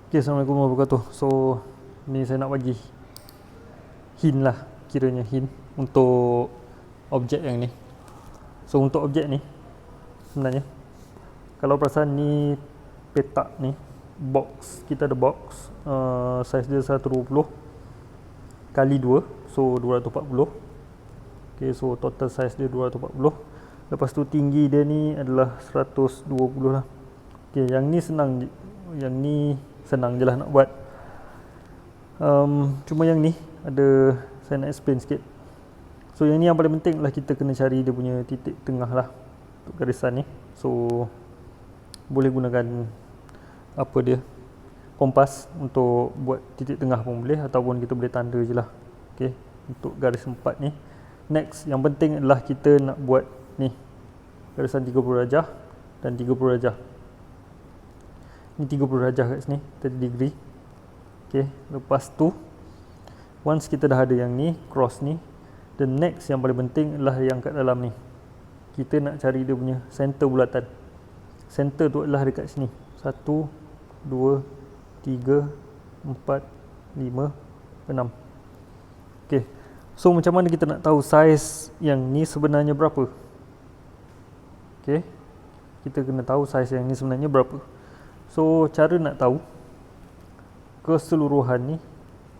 Okay, Assalamualaikum warahmatullahi wabarakatuh. So, ni saya nak bagi hint lah, kiranya hint untuk objek yang ni. So, untuk objek ni sebenarnya, kalau perasan ni petak ni, box, kita ada box, saiz dia 120 kali 2, so 240. Okay, so total saiz dia 240. Lepas tu tinggi dia ni adalah 120 lah. Okay, yang ni senang je lah nak buat. Cuma yang ni ada, saya nak explain sikit. So yang ni yang paling penting lah, kita kena cari dia punya titik tengah lah untuk garisan ni. So boleh gunakan apa dia, kompas untuk buat titik tengah pun boleh, ataupun kita boleh tanda je lah. Okay, untuk garis 4 ni. Next, yang penting adalah kita nak buat ni garisan 30 darjah dan 30 darjah. Ni 30 darjah kat sini, 30 degree. Okay, lepas tu once kita dah ada yang ni, cross ni, the next yang paling penting adalah yang kat dalam ni. Kita nak cari dia punya center bulatan. Center tu adalah dekat sini. 1 2 3 4 5 6. Okay, so macam mana kita nak tahu saiz yang ni sebenarnya berapa? Okay, kita kena tahu saiz yang ni sebenarnya berapa. So cara nak tahu keseluruhan ni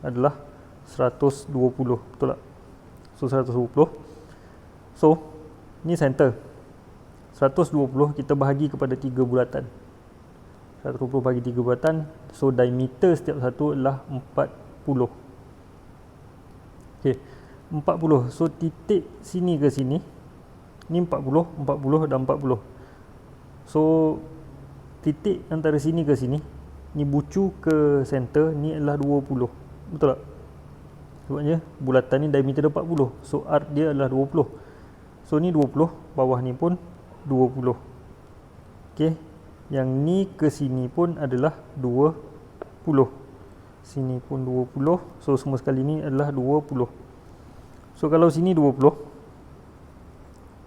adalah 120, betul tak? So 120. So ni center. 120 kita bahagi kepada 3 bulatan. 120 bagi 3 bulatan, so diameter setiap satu adalah 40. Okey, 40. So titik sini ke sini ni 40, 40 dan 40. So titik antara sini ke sini, ni bucu ke center ni adalah 20. Betul tak? Sebabnya bulatan ni diameter dia 40. So arc dia adalah 20. So ni 20, bawah ni pun 20. Okey. Yang ni ke sini pun adalah 20. Sini pun 20. So semua sekali ni adalah 20. So kalau sini 20,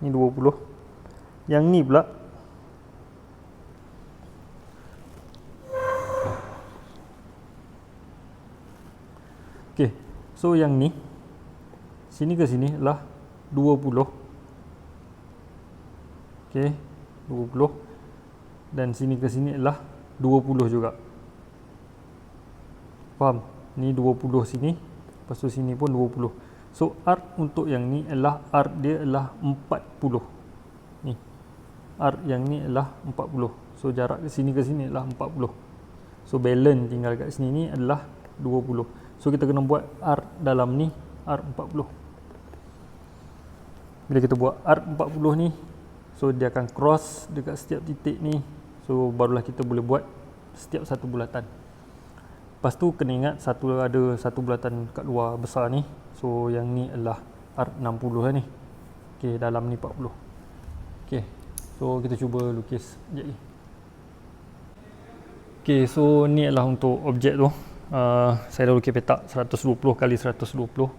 ni 20. Yang ni pula okey, so yang ni sini ke sini adalah 20. Okey, 20. Dan sini ke sini adalah 20 juga. Faham? Ni 20 sini, lepas tu sini pun 20. So arc untuk yang ni adalah, arc dia adalah 40. Ni arc yang ni adalah 40. So jarak ke sini adalah 40. So balance tinggal kat sini ni adalah 20. So kita kena buat arc dalam ni, arc 40. Bila kita buat arc 40 ni, so dia akan cross dekat setiap titik ni. So barulah kita boleh buat setiap satu bulatan. Lepas tu kena ingat ada satu bulatan kat luar besar ni. So yang ni adalah arc 60 lah ni. Okey, dalam ni 40. Okey, so kita cuba lukis sekejap ni. Okey, so ni adalah untuk objek tu. Saya dah lukis petak 120 kali 120.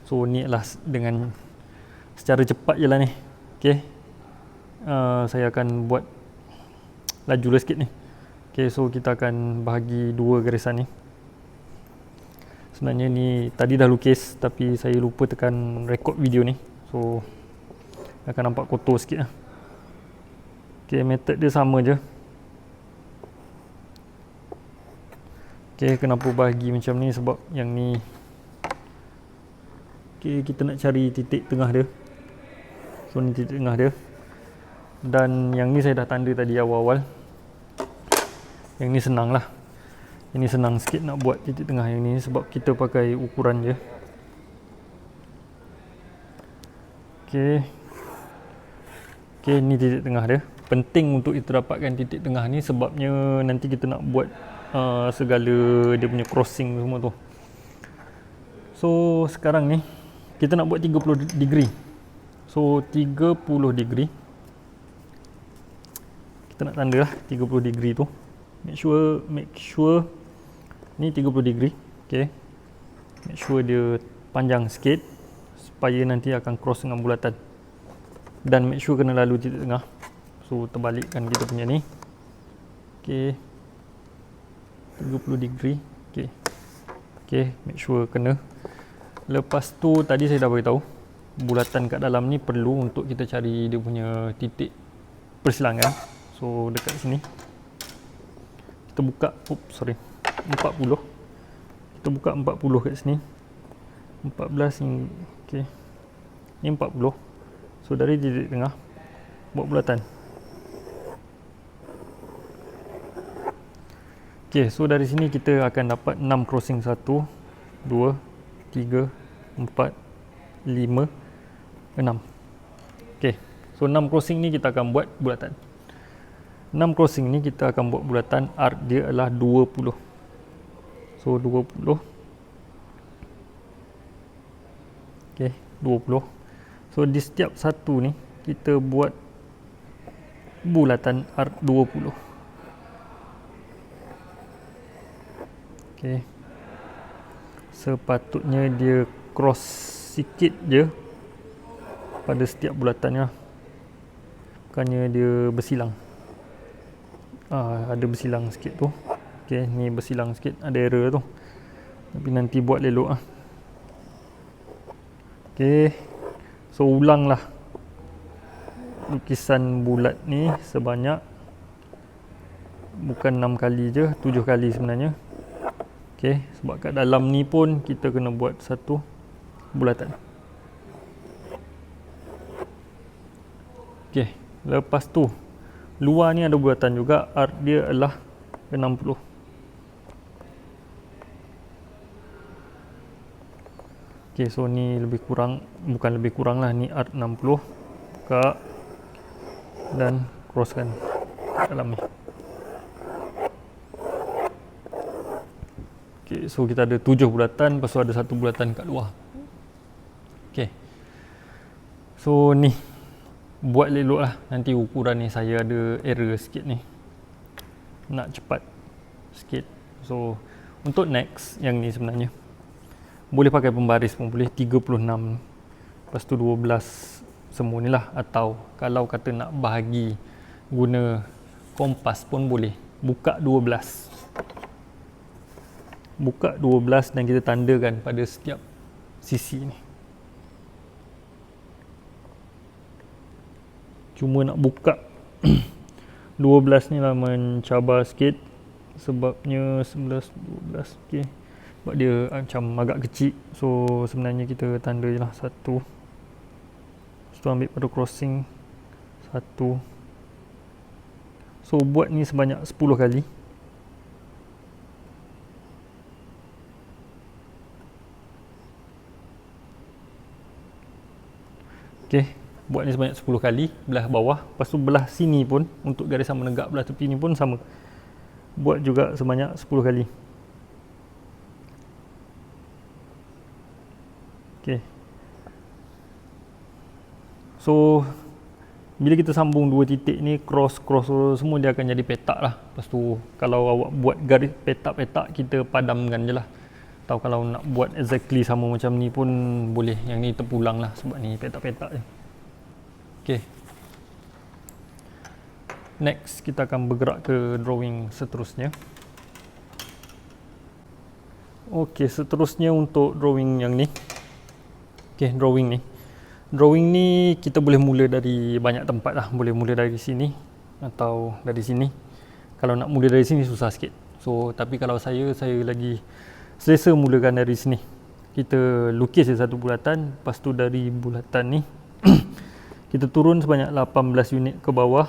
So ni adalah dengan secara cepat je lah ni. Okey, saya akan buat laju lah sikit ni. Okey, so kita akan bahagi dua garisan ni. Sebenarnya ni tadi dah lukis, tapi saya lupa tekan record video ni. So akan nampak kotor sikit lah. Okey, method dia sama je. Okey, kenapa bahagi macam ni? Sebab yang ni, okey, kita nak cari titik tengah dia. So ni titik tengah dia. Dan yang ni saya dah tanda tadi awal-awal. Yang ni senang lah. Yang ni senang sikit nak buat titik tengah yang ni, sebab kita pakai ukuran je. Okey. Okey, ni titik tengah dia. Penting untuk kita dapatkan titik tengah ni, sebabnya nanti kita nak buat segala dia punya crossing semua tu. So sekarang ni kita nak buat 30 degree. So 30 degree, kita nak tanda lah 30 degree tu. Make sure ni 30 degree. Okay, make sure dia panjang sikit supaya nanti akan cross dengan bulatan. Dan make sure kena lalu titik tengah. So terbalikkan kita punya ni. Okay, 30 degree. Okey, make sure kena. Lepas tu tadi saya dah beritahu bulatan kat dalam ni perlu untuk kita cari dia punya titik persilangan. So dekat sini kita buka 40. Kita buka 40 kat sini. 14 ni okey. Ni 40. So dari titik tengah buat bulatan. Okey, so dari sini kita akan dapat 6 crossing. 1 2 3 4 5 6. Okey, so 6 crossing ni kita akan buat bulatan. 6 crossing ni kita akan buat bulatan, arc dia adalah 20. So 20. Okey, 20. So di setiap satu ni kita buat bulatan arc 20. Okey. Sepatutnya dia cross sikit je pada setiap bulatannya. Bukannya dia bersilang. Ada bersilang sikit tu. Okey, ni bersilang sikit, ada error tu. Tapi nanti buat elok ah. Okey. So ulanglah lukisan bulat ni sebanyak, bukan 6 kali je, 7 kali sebenarnya. Okey, sebab kat dalam ni pun kita kena buat satu bulatan. Okey, lepas tu luar ni ada bulatan juga, arc dia adalah 60. Okey, so ni lebih kurang, bukan lebih kurang lah, ni arc 60. Buka dan crosskan dalam ni. Okay, so kita ada 7 bulatan, lepas tu ada 1 bulatan kat luar. Okay, so ni buat elok lah. Nanti ukuran ni saya ada error sikit ni, nak cepat sikit. So untuk next yang ni sebenarnya boleh pakai pembaris pun boleh, 36 lepas tu 12 semua ni lah. Atau kalau kata nak bahagi guna kompas pun boleh, buka 12 dan kita tandakan pada setiap sisi ni. Cuma nak buka 12 ni lah mencabar sikit, sebabnya 11, 12. Okey, sebab dia macam agak kecil. So sebenarnya kita tanda je lah 1. Lepas tu ambil pada crossing 1. So buat ni sebanyak 10 kali. Okey, buat ni sebanyak 10 kali belah bawah. Lepas tu belah sini pun, untuk garisan menegak belah tepi ni pun sama, buat juga sebanyak 10 kali. Okey, so bila kita sambung dua titik ni, cross semua, dia akan jadi petak lah. Lepas tu kalau awak buat garis petak-petak, kita padamkan je lah. Atau kalau nak buat exactly sama macam ni pun boleh. Yang ni terpulang lah sebab ni petak-petak je. Okay, next kita akan bergerak ke drawing seterusnya. Okay, seterusnya untuk drawing yang ni. Okay, drawing ni kita boleh mula dari banyak tempat lah. Boleh mula dari sini atau dari sini. Kalau nak mula dari sini susah sikit. So tapi kalau saya lagi selesa mulakan dari sini. Kita lukis satu bulatan, lepas tu dari bulatan ni kita turun sebanyak 18 unit ke bawah,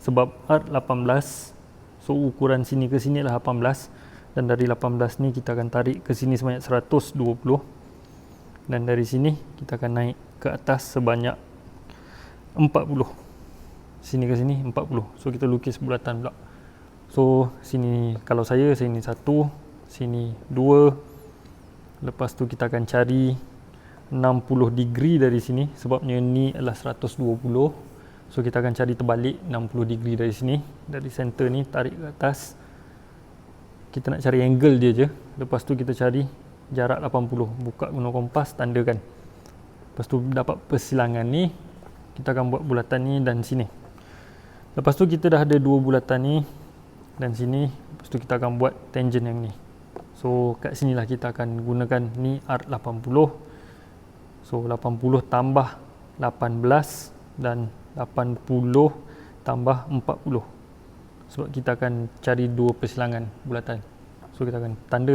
sebab arc 18. So ukuran sini ke sini lah 18, dan dari 18 ni kita akan tarik ke sini sebanyak 120, dan dari sini kita akan naik ke atas sebanyak 40. Sini ke sini 40. So kita lukis bulatan pula. So sini, kalau saya ni 1, sini 2. Lepas tu kita akan cari 60 degree dari sini, sebabnya ni adalah 120. So kita akan cari terbalik 60 degree dari sini, dari center ni tarik ke atas. Kita nak cari angle dia je. Lepas tu kita cari jarak 80, buka guna kompas, tandakan. Lepas tu dapat persilangan ni, kita akan buat bulatan ni dan sini. Lepas tu kita dah ada dua bulatan ni, dan sini, lepas tu kita akan buat tangent yang ni. So kat sinilah kita akan gunakan ni R80. So 80 tambah 18 dan 80 tambah 40. Sebab kita akan cari dua persilangan bulatan. So kita akan tanda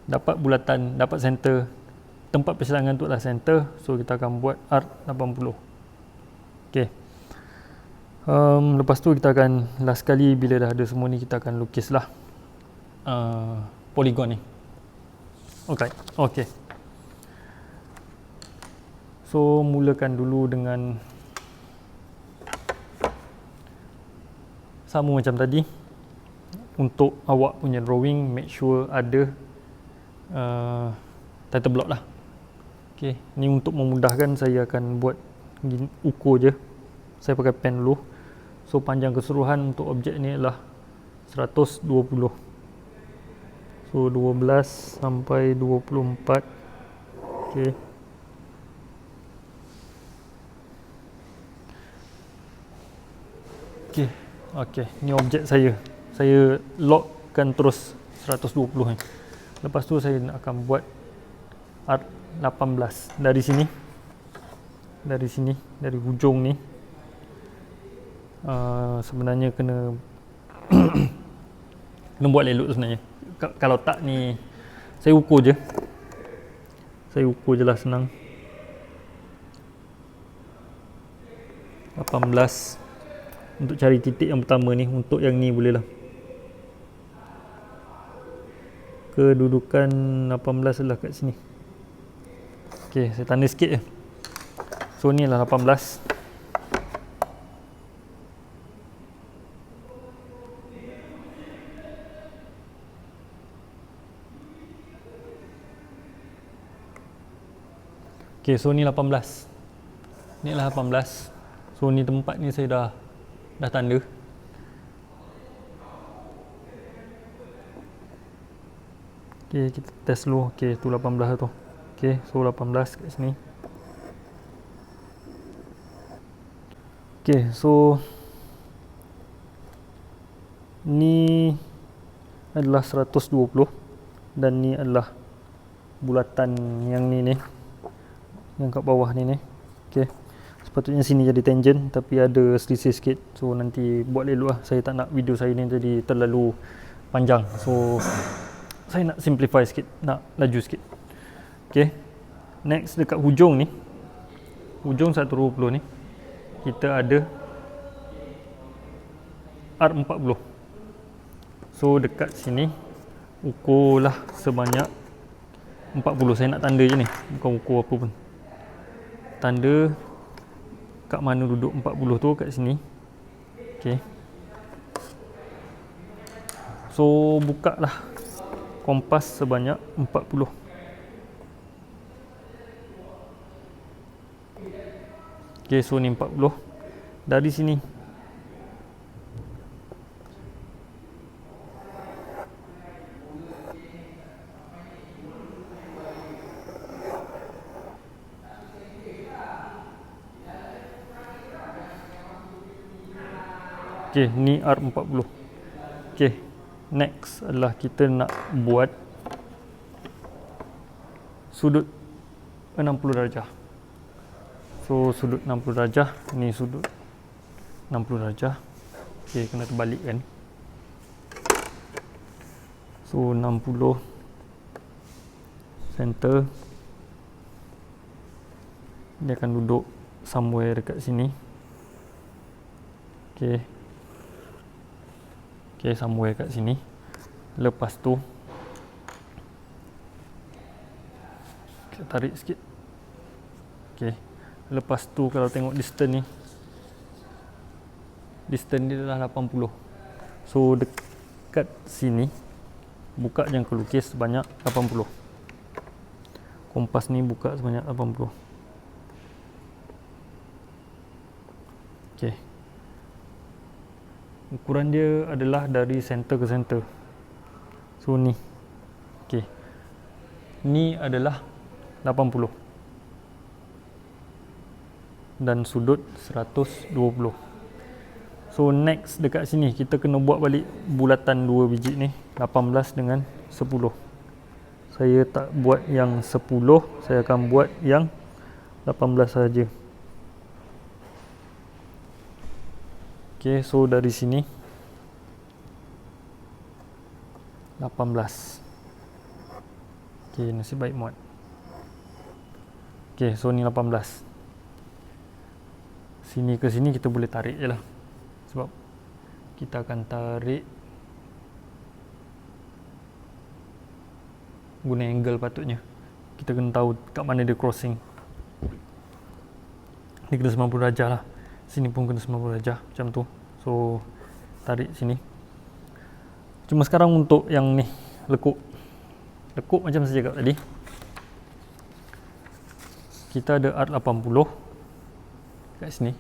dapat bulatan, dapat center, tempat persilangan tu adalah center. So kita akan buat R80. Okay. Lepas tu kita akan last kali bila dah ada semua ni, kita akan lukislah poligon ni. Okay. So mulakan dulu dengan sama macam tadi. Untuk awak punya drawing, make sure ada title block lah. Okay, ni untuk memudahkan saya akan buat ukur je. Saya pakai pen dulu. So panjang keseluruhan untuk objek ni adalah 120. So 12 sampai 24. Okay. Okay, ni objek saya. Saya lockkan terus 120 ni. Lepas tu saya akan buat R18 dari sini. Dari hujung ni. Sebenarnya kena kena buat elok sebenarnya. Kalau tak ni saya ukur je. Lah, senang. 18 untuk cari titik yang pertama ni. Untuk yang ni boleh lah. Kedudukan 18 adalah kat sini. Okay, saya tanda sikit je. So ni lah 18. Okay, so ni 18. Ni lah 18. So ni tempat ni saya dah tanda. Okay, kita test dulu. Okay, tu 18 tu. Okay, so 18 kat sini. Okay, so ni adalah 120 dan ni adalah bulatan yang ni. Yang kat bawah ni. Okay, sepatutnya sini jadi tangent tapi ada selisih sikit. So nanti buat elok lah. Saya tak nak video saya ni jadi terlalu panjang. So saya nak simplify sikit, nak laju sikit. Okay, next dekat hujung ni, hujung 120 ni, kita ada R40. So dekat sini ukurlah sebanyak 40. Saya nak tanda je ni, bukan ukur apa pun. Tanda kat mana duduk 40 tu, kat sini. Okay, so buka lah kompas sebanyak 40. Okay, so ni 40. Dari sini okay, ni R40. Okay, next adalah kita nak buat sudut 60 darjah. So sudut 60 darjah, ni sudut 60 darjah. Okay, kena terbalikkan. So 60 center. Dia akan duduk somewhere dekat sini. Okay. Okay, somewhere kat sini. Lepas tu kita tarik sikit. Okay, lepas tu kalau tengok distance ni, distance dia adalah 80. So dekat sini buka jangka lukis sebanyak 80. Kompas ni buka sebanyak 80. Okay, ukuran dia adalah dari center ke center. So ni. Okay, ni adalah 80 dan sudut 120. So next dekat sini kita kena buat balik bulatan 2 biji ni, 18 dengan 10. Saya tak buat yang 10, saya akan buat yang 18 saja. Okay, so dari sini 18. Okay, nasib baik muat. Okay, so ni 18. Sini ke sini kita boleh tarik je lah, sebab kita akan tarik guna angle patutnya. Kita kena tahu kat mana dia crossing. Ni kena 90 darjah lah, sini pun kena 90 darjah macam tu. So tarik sini. Cuma sekarang untuk yang ni, lekuk macam saya cakap tadi, kita ada art 80 kat sini.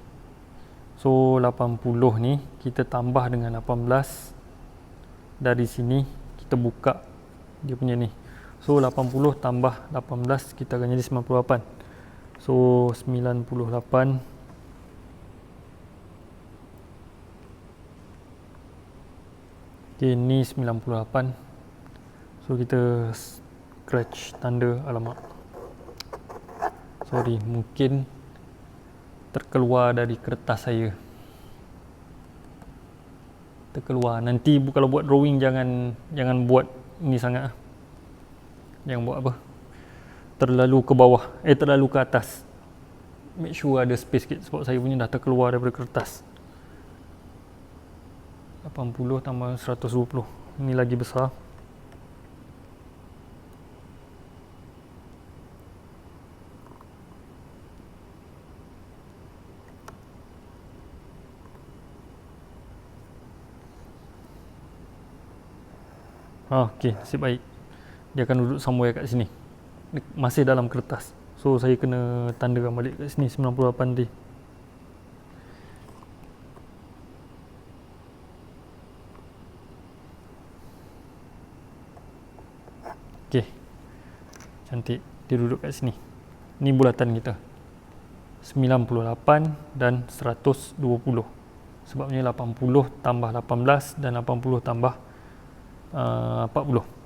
So 80 ni kita tambah dengan 18 dari sini, kita buka dia punya ni. So 80 tambah 18 kita akan jadi 98. So 98. Okay, ni 98. So kita scratch tanda, alamak, sorry, mungkin terkeluar dari kertas saya. Terkeluar. Nanti kalau buat drawing jangan buat ni sangat. Jangan buat apa, terlalu ke bawah, terlalu ke atas. Make sure ada space sikit, sebab saya punya dah terkeluar daripada kertas. 80 tambah 120, ni lagi besar. Okey, nasib baik. Dia akan duduk somewhere kat sini, masih dalam kertas. So saya kena tandakan balik kat sini 98 tadi. Okey, cantik, dia duduk kat sini. Ni bulatan kita 98 dan 120. Sebabnya 80 tambah 18 dan 80 tambah 40.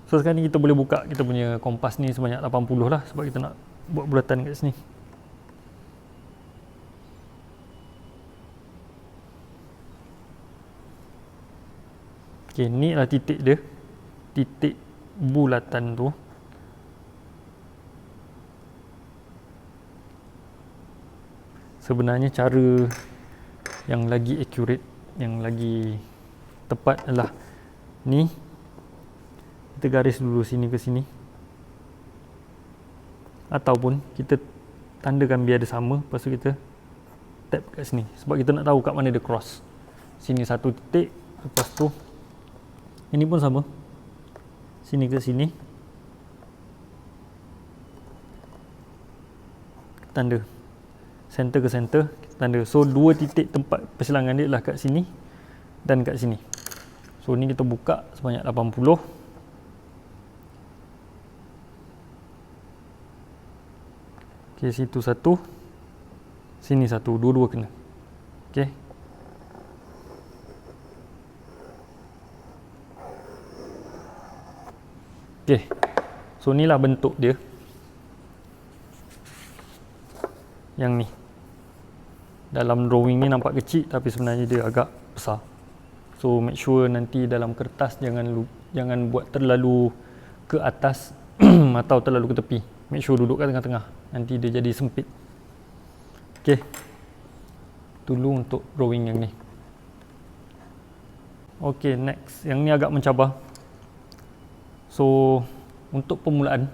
So sekarang ni kita boleh buka kita punya kompas ni sebanyak 80 lah, sebab kita nak buat bulatan kat sini. Okay, ni lah titik dia, titik bulatan tu. Sebenarnya cara yang lagi accurate, yang lagi tepat adalah ni, kita garis dulu sini ke sini, ataupun kita tandakan biar dia sama, lepas tu kita tap kat sini, sebab kita nak tahu kat mana dia cross. Sini satu titik, lepas tu ini pun sama, sini ke sini, tanda center ke center, kita tanda. So dua titik tempat persilangan dia lah kat sini dan kat sini. So ni kita buka sebanyak 80. Okay, situ satu, sini satu, dua-dua kena. Okay. Okay, so ni lah bentuk dia. Yang ni dalam drawing ni nampak kecil, tapi sebenarnya dia agak besar. So make sure nanti dalam kertas jangan buat terlalu ke atas atau terlalu ke tepi. Make sure duduk kat tengah-tengah, nanti dia jadi sempit. Okay, dulu untuk drawing yang ni. Okay, next, yang ni agak mencabar. So untuk permulaan,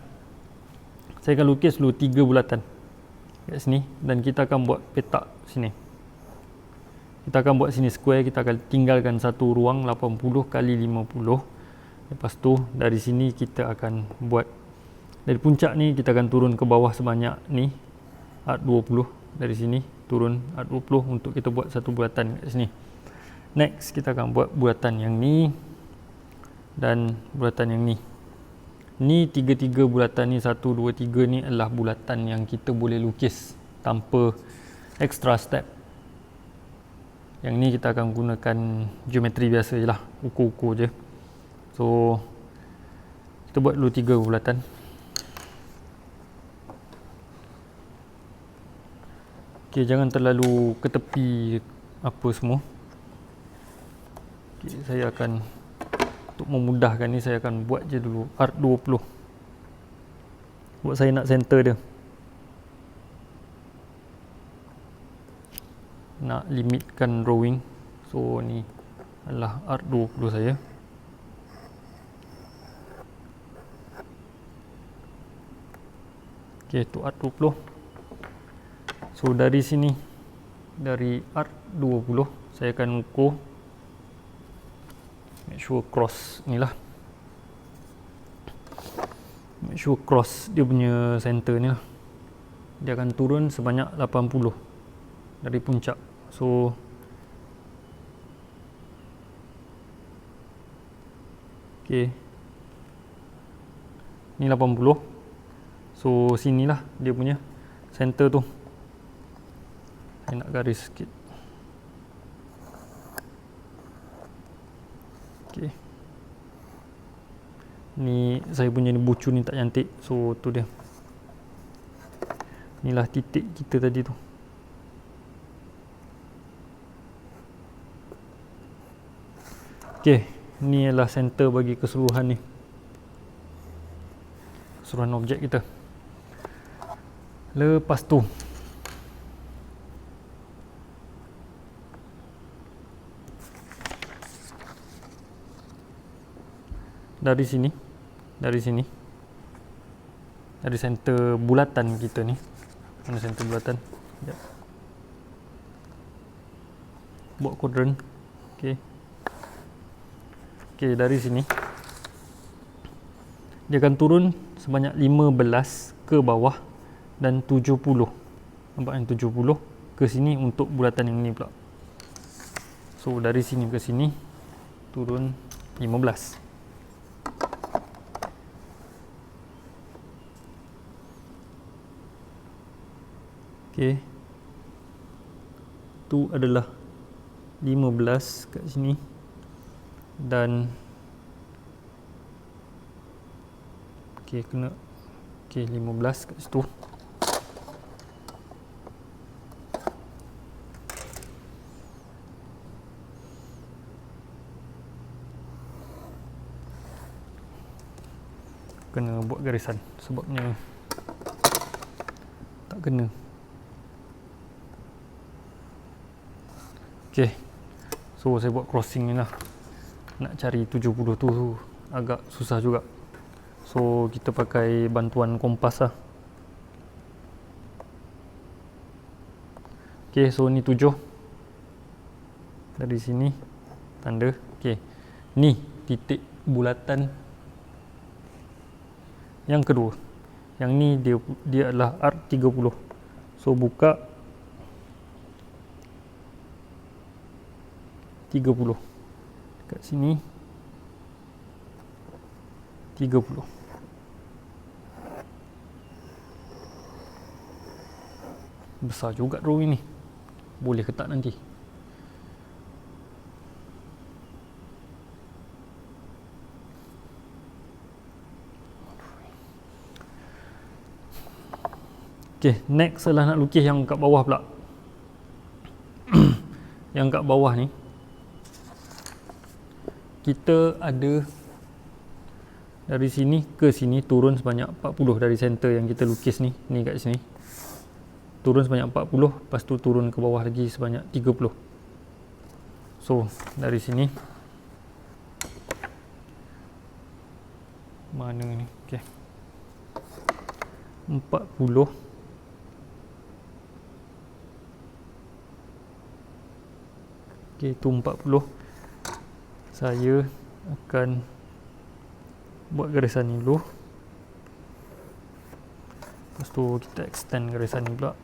saya akan lukis dulu 3 bulatan kat sini, dan kita akan buat petak sini. Kita akan buat sini square, kita akan tinggalkan satu ruang 80 kali 50. Lepas tu dari sini kita akan buat, dari puncak ni kita akan turun ke bawah sebanyak ni art 20, dari sini turun art 20 untuk kita buat satu bulatan kat sini. Next kita akan buat bulatan yang ni dan bulatan yang ni. Ni tiga-tiga bulatan ni, 1, 2, 3 ni adalah bulatan yang kita boleh lukis tanpa extra step. Yang ni kita akan gunakan geometri biasa je lah, ukur-ukur je. So kita buat dulu 3 bulatan. Okay, jangan terlalu ke tepi apa semua. Okay, saya akan, untuk memudahkan ni, saya akan buat je dulu art 20. Buat saya nak center dia, nak limitkan drawing. So ni adalah art 20 saya. Okay, tu art 20. So dari sini, dari art 20 saya akan ukur, make sure cross ni lah, make sure cross dia punya center ni lah. Dia akan turun sebanyak 80 dari puncak. So okay, ni 80. So sinilah dia punya center tu. Saya nak garis sikit. Okay, ni saya punya ni bucu ni tak cantik. So tu dia, inilah titik kita tadi tu. Okay, ni adalah center bagi keseluruhan ni, keseluruhan objek kita. Lepas tu dari sini, dari center bulatan kita ni, mana center bulatan? Sekejap. Buat kuadran. Okay. Okay, dari sini dia akan turun sebanyak 15 ke bawah dan 70. Nampak yang 70 ke sini untuk bulatan yang ni pula. So dari sini ke sini turun 15. Okay, tu adalah 15 kat sini dan okay, kena okay, 15 kat situ. Kena buat garisan sebabnya tak kena. Okay, so saya buat crossing ni lah. Nak cari 70 tu agak susah juga. So kita pakai bantuan kompas lah. Okay, so ni 7. Dari sini tanda. Okay, ni titik bulatan yang kedua. Yang ni dia adalah art 30. So buka 30 kat sini, 30. Besar juga drawing ni. Boleh ke tak nanti? Okay, next adalah nak lukis yang kat bawah pula. Yang kat bawah ni kita ada dari sini ke sini turun sebanyak 40 dari center yang kita lukis ni. Ni kat sini turun sebanyak 40, lepas tu turun ke bawah lagi sebanyak 30. So dari sini mana ni? Okay, 40. Okay, tu 40. Saya akan buat garisan ni dulu. Lepas tu kita extend garisan ni pula.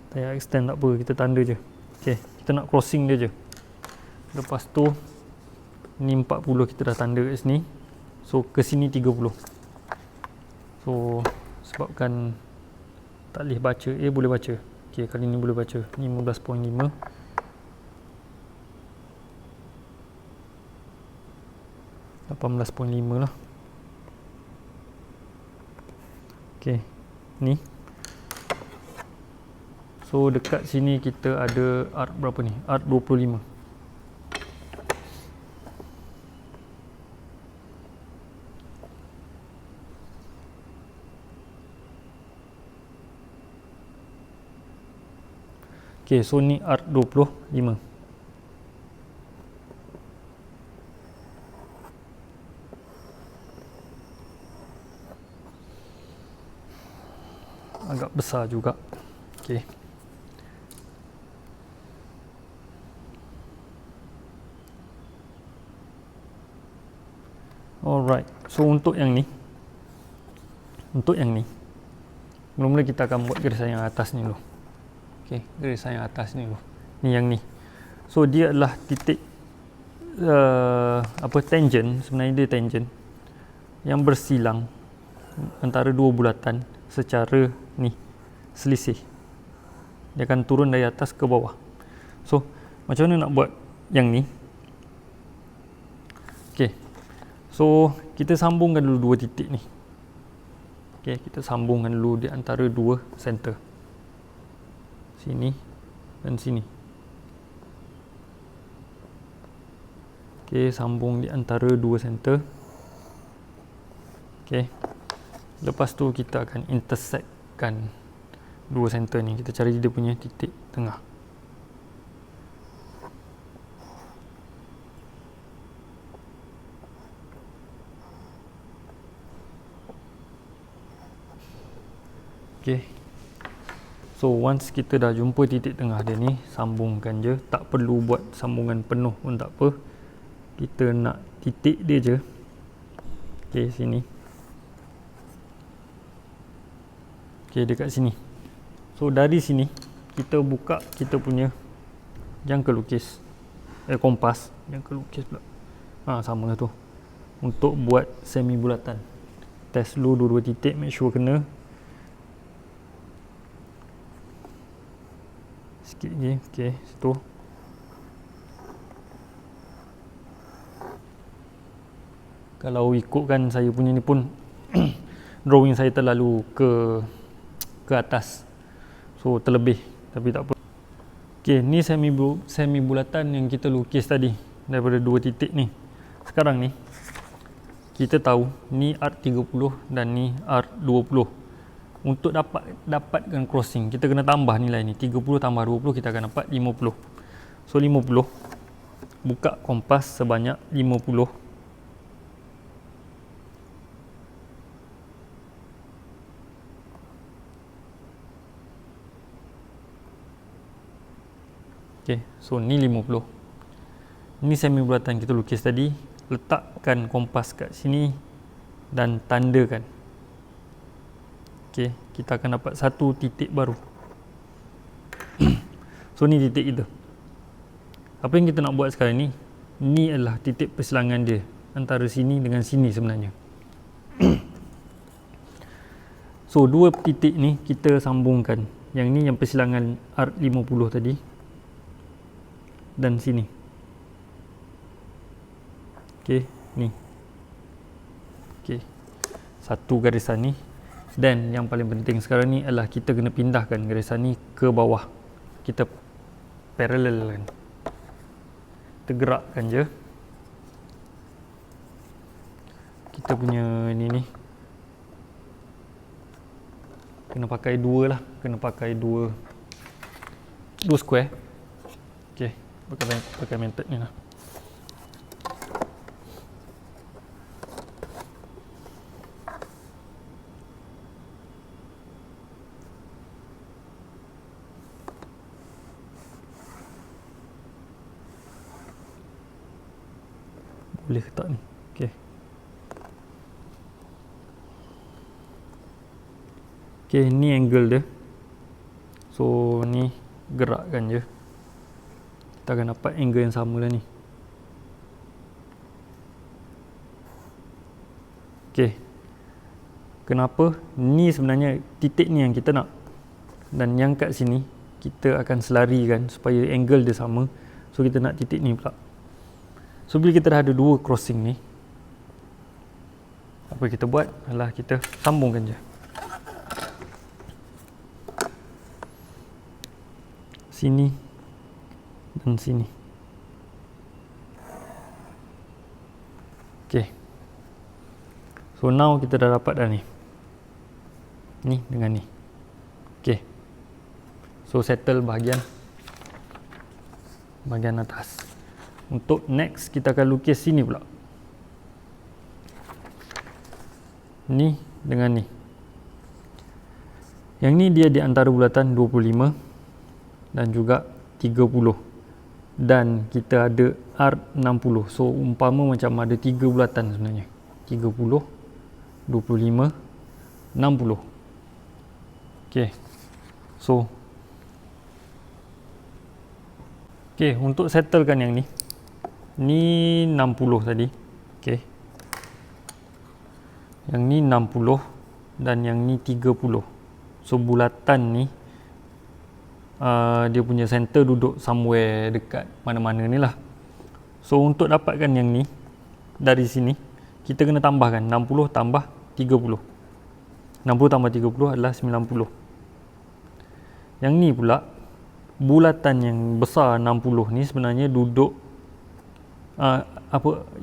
Tak payah extend, tak apa, kita tanda je. Okay, kita nak crossing dia je. Lepas tu ni 40 kita dah tanda kat sini. So ke sini 30. So sebabkan tak boleh baca, boleh baca. Okey, kali ni boleh baca 15.5. $18.5 lah. Okey, ni. So dekat sini kita ada art berapa ni? Art 25. Okey, so ni art 25. Agak besar juga. Okey. Alright. So untuk yang ni, mula-mula kita akan buat garisan yang atas ni dulu. Okey, garisan yang atas ni dulu. Ni yang ni. So dia adalah titik tangent, sebenarnya dia tangent yang bersilang antara dua bulatan secara ni, selisih. Dia akan turun dari atas ke bawah. So macam mana nak buat yang ni? Okey, so kita sambungkan dulu dua titik ni. Okey, kita sambungkan dulu di antara dua center, sini dan sini. Okey, sambung di antara dua center. Okey, lepas tu kita akan intersectkan dua center ni. Kita cari dia punya titik tengah. Okey, so once kita dah jumpa titik tengah dia ni, sambungkan je. Tak perlu buat sambungan penuh pun tak apa. Kita nak titik dia je. Okey, sini. Okey, dekat sini. So dari sini kita buka kita punya jangka lukis, kompas, jangka lukis pula. Sama lah tu. Untuk buat semi bulatan. Test dulu dua-dua titik, make sure kena. Sikit lagi. Okey, situ. Kalau ikutkan saya punya ni pun drawing saya terlalu ke atas, so terlebih, tapi tak apa. Okey, ni semi bulatan yang kita lukis tadi daripada dua titik ni. Sekarang ni kita tahu ni art 30 dan ni art 20. Untuk dapatkan crossing, kita kena tambah nilai ni. 30 tambah 20 kita akan dapat 50. So 50, buka kompas sebanyak 50. Okey, so ni 50. Ni semi bulatan kita lukis tadi. Letakkan kompas kat sini dan tandakan. Okey, kita akan dapat satu titik baru. So ni titik kita. Apa yang kita nak buat sekarang ni, ni adalah titik persilangan dia antara sini dengan sini sebenarnya. So dua titik ni kita sambungkan. Yang ni yang persilangan art 50 tadi dan sini. Okey, ni. Okey, satu garisan ni. Dan yang paling penting sekarang ni adalah kita kena pindahkan garisan ni ke bawah. Kita parallelkan. Kita gerakkan je. Kita punya ni kena pakai dua lah. Kena pakai dua square. Okey, pakai method ni lah. Boleh ke tak ni? Okey. Okey, ni angle dia. So ni gerakkan je. Kita akan dapat angle yang sama lah ni. Okey. Kenapa? Ni sebenarnya titik ni yang kita nak. Dan yang kat sini kita akan selarikan supaya angle dia sama. So kita nak titik ni pula. So bila kita dah ada dua crossing ni, apa kita buat adalah kita sambungkan je. Sini dan sini. Okay. So now kita dah dapat dah ni. Ni dengan ni. Okay. So settle bahagian atas. Untuk next kita akan lukis sini pula. Ni dengan ni. Yang ni dia di antara bulatan 25 dan juga 30. Dan kita ada arc 60. So umpama macam ada 3 bulatan sebenarnya. 30, 25, 60. Okay. So okay, untuk settlekan yang ni 60 tadi. Okay. Yang ni 60 dan yang ni 30. So bulatan ni dia punya center duduk somewhere dekat mana-mana ni lah. So untuk dapatkan yang ni dari sini, kita kena tambahkan 60 tambah 30. 60 tambah 30 adalah 90. Yang ni pula, bulatan yang besar 60 ni sebenarnya duduk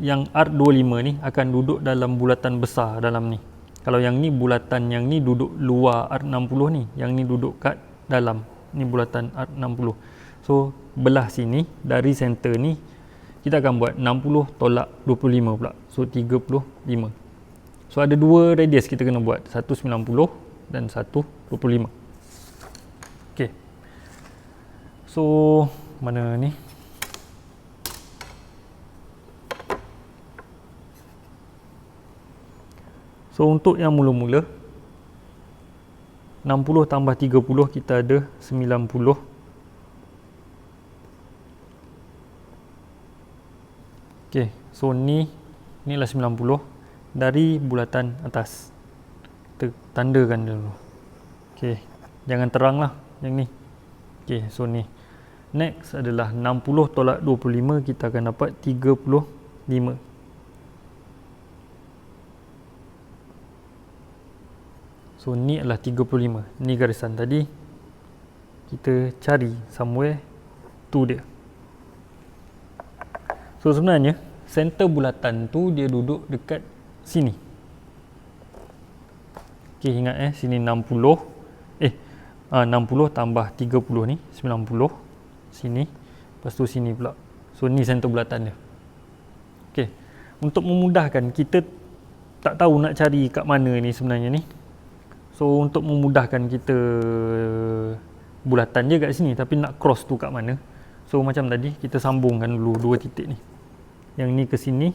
yang arc 25 ni akan duduk dalam bulatan besar dalam ni. Kalau yang ni bulatan yang ni duduk luar arc 60 ni, yang ni duduk kat dalam. Ni bulatan arc 60. So belah sini dari center ni kita akan buat 60 tolak 25 pula. So 35. So ada dua radius kita kena buat, satu 90 dan satu 25. Okay. So mana ni? So untuk yang mula-mula 60 tambah 30 kita ada 90. Okay, so ni lah 90 dari bulatan atas. Kita tandakan dulu. Okay, jangan terang lah yang ni. Okay, so ni. Next adalah 60 tolak 25 kita akan dapat 35. So ni adalah 35. Ni garisan tadi. Kita cari somewhere tu dia. So sebenarnya center bulatan tu dia duduk dekat sini. Okay, ingat sini 60. 60 tambah 30 ni 90. Sini. Lepas tu sini pula. So ni center bulatan dia. Okay. Untuk memudahkan, kita tak tahu nak cari kat mana ni sebenarnya ni. So untuk memudahkan kita bulatan je kat sini, tapi nak cross tu kat mana. So macam tadi kita sambungkan dulu dua titik ni. Yang ni ke sini.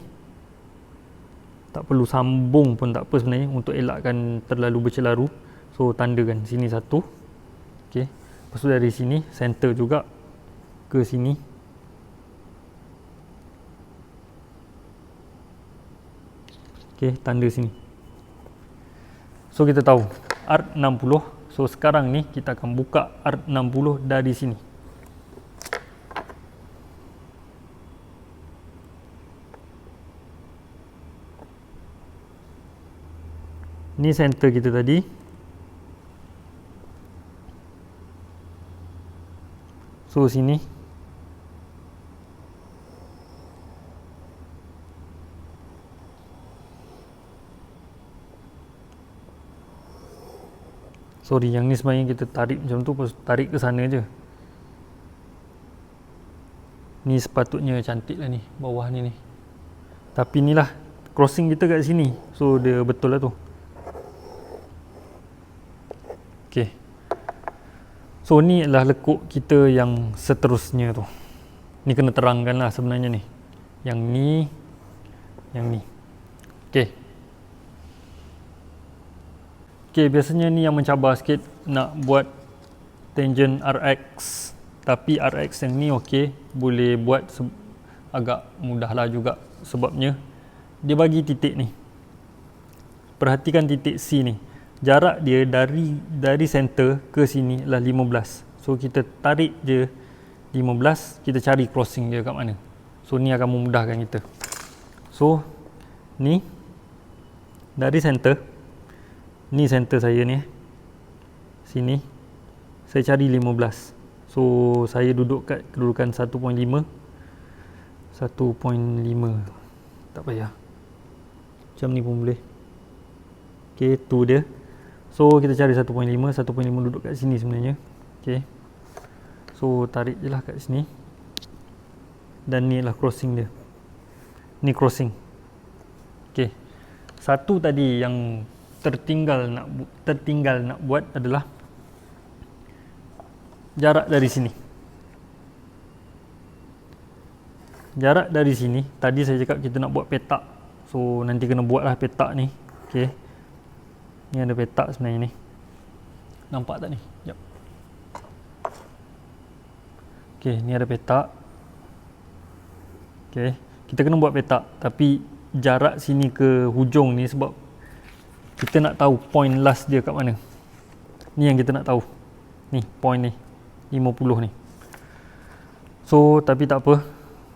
Tak perlu sambung pun tak apa sebenarnya untuk elakkan terlalu bercelaru. So tandakan sini satu. Okey. Lepas tu dari sini center juga ke sini. Okey, tanda sini. So kita tahu arc 60. So sekarang ni kita akan buka arc 60 dari sini. Ni center kita tadi. So sini. Sorry, yang ni sebenarnya kita tarik macam tu, tarik ke sana je. Ni sepatutnya cantik lah ni, bawah ni. Tapi ni lah, crossing kita kat sini. So dia betul lah tu. Okay. So ni adalah lekuk kita yang seterusnya tu. Ni kena terangkan lah sebenarnya ni. Yang ni, yang ni. Okay. Okay, biasanya ni yang mencabar sikit nak buat tangent RX. Tapi RX yang ni okey, boleh buat agak mudah lah juga. Sebabnya dia bagi titik ni. Perhatikan titik C ni. Jarak dia dari center ke sini adalah 15. So So kita tarik je 15, kita cari crossing dia kat mana. So ni akan memudahkan kita. So ni dari center, ni center saya ni, sini saya cari 15. So saya duduk kat kedudukan 1.5, 1.5, tak payah, macam ni pun boleh. Ok, tu dia. So kita cari 1.5, 1.5 duduk kat sini sebenarnya. Ok, so tarik je lah kat sini. Dan ni lah crossing dia. Ni crossing. Ok, satu tadi yang tertinggal nak buat adalah jarak dari sini. Jarak dari sini, tadi saya cakap kita nak buat petak. So nanti kena buat lah petak ni. Ok, ni ada petak sebenarnya ni. Nampak tak ni? Sekejap. Ok, ni ada petak. Ok, kita kena buat petak. Tapi jarak sini ke hujung ni sebab kita nak tahu point last dia kat mana. Ni yang kita nak tahu. Ni, point ni. 50 ni. So, tapi tak apa.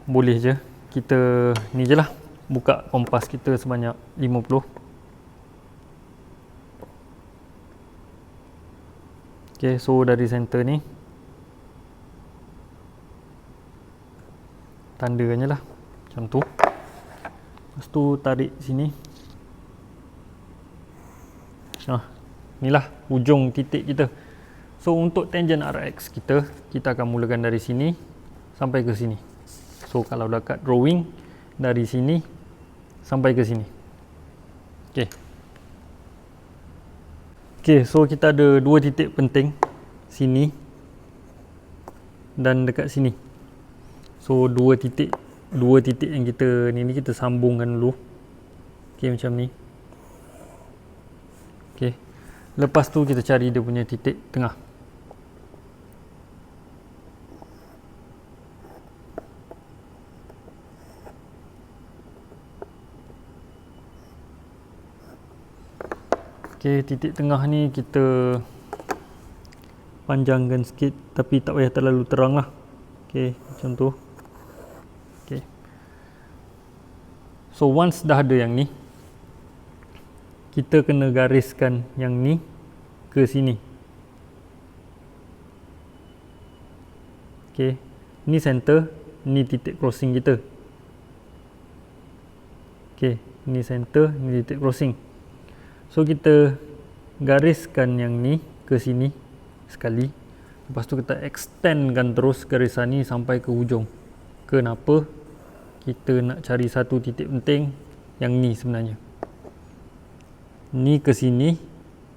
Boleh je. Kita ni je lah. Buka kompas kita sebanyak 50. Okay, so dari center ni tandakan je lah. Macam tu. Lepas tu tarik sini. Inilah hujung titik kita. So untuk tangent RX kita akan mulakan dari sini sampai ke sini. So kalau dekat drawing, dari sini sampai ke sini. Okay. Okay, so kita ada dua titik penting, sini dan dekat sini. So dua titik yang kita ni kita sambungkan dulu. Okay, macam ni. Okay, lepas tu kita cari dia punya titik tengah. Okay, titik tengah ni kita panjangkan sikit tapi tak payah terlalu terang lah. Okay, macam tu. Okay, so once dah ada yang ni, kita kena gariskan yang ni ke sini. Okay, ni center, ni titik crossing kita. Okay, ni center, ni titik crossing. So kita gariskan yang ni ke sini sekali. Lepas tu kita extendkan terus garisan ni sampai ke hujung. Kenapa? Kita nak cari satu titik penting yang ni sebenarnya. Ni ke sini,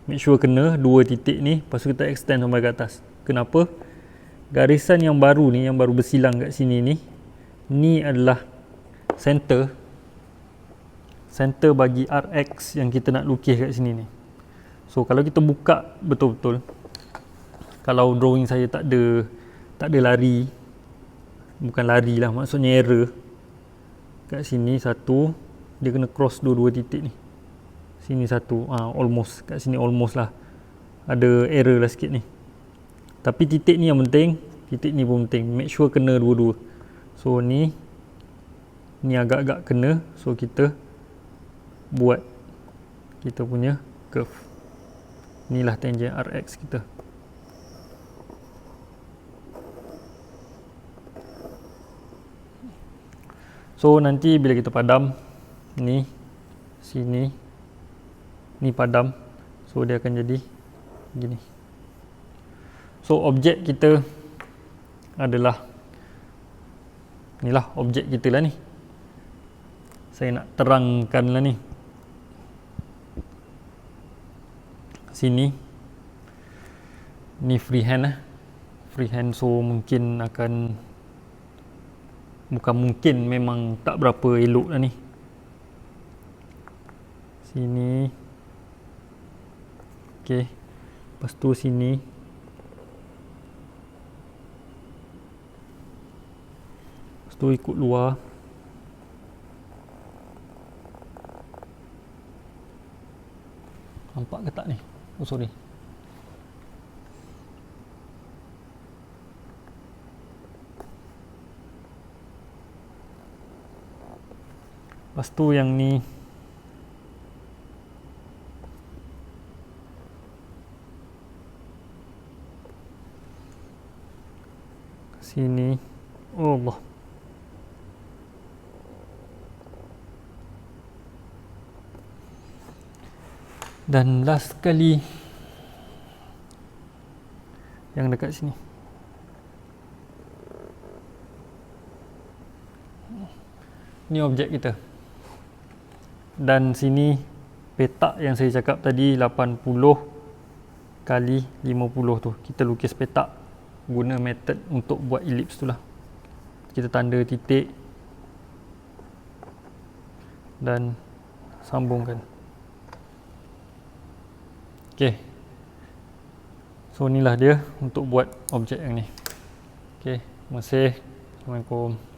make sure kena dua titik ni, lepas tu kita extend sampai ke atas. Kenapa? Garisan yang baru ni, yang baru bersilang kat sini ni adalah center bagi RX yang kita nak lukis kat sini ni. So kalau kita buka betul-betul, kalau drawing saya tak ada lari, bukan lari lah, maksudnya error. Kat sini satu, dia kena cross dua-dua titik ni. Sini satu, almost, kat sini almost lah. Ada error lah sikit ni. Tapi titik ni yang penting, titik ni pun penting. Make sure kena dua-dua. So ni agak-agak kena, so kita buat kita punya curve. Inilah tangent RX kita. So nanti bila kita padam ni, sini ni padam, so dia akan jadi gini. So objek kita adalah inilah objek kita lah ni. Saya nak terangkan lah ni. Sini ni freehand lah. Freehand, so mungkin akan, bukan mungkin, memang tak berapa elok lah ni. Sini. Okay, lepas tu sini. Lepas tu ikut luar. Nampak ke tak ni? Oh sorry. Lepas tu yang ni sini. Oh Allah. Dan last sekali yang dekat sini. Ni objek kita. Dan sini petak yang saya cakap tadi 80 kali 50 tu. Kita lukis petak guna method untuk buat elips tu lah. Kita tanda titik dan sambungkan. Okay. So inilah dia untuk buat objek yang ni. Okay. Terima kasih. Assalamualaikum.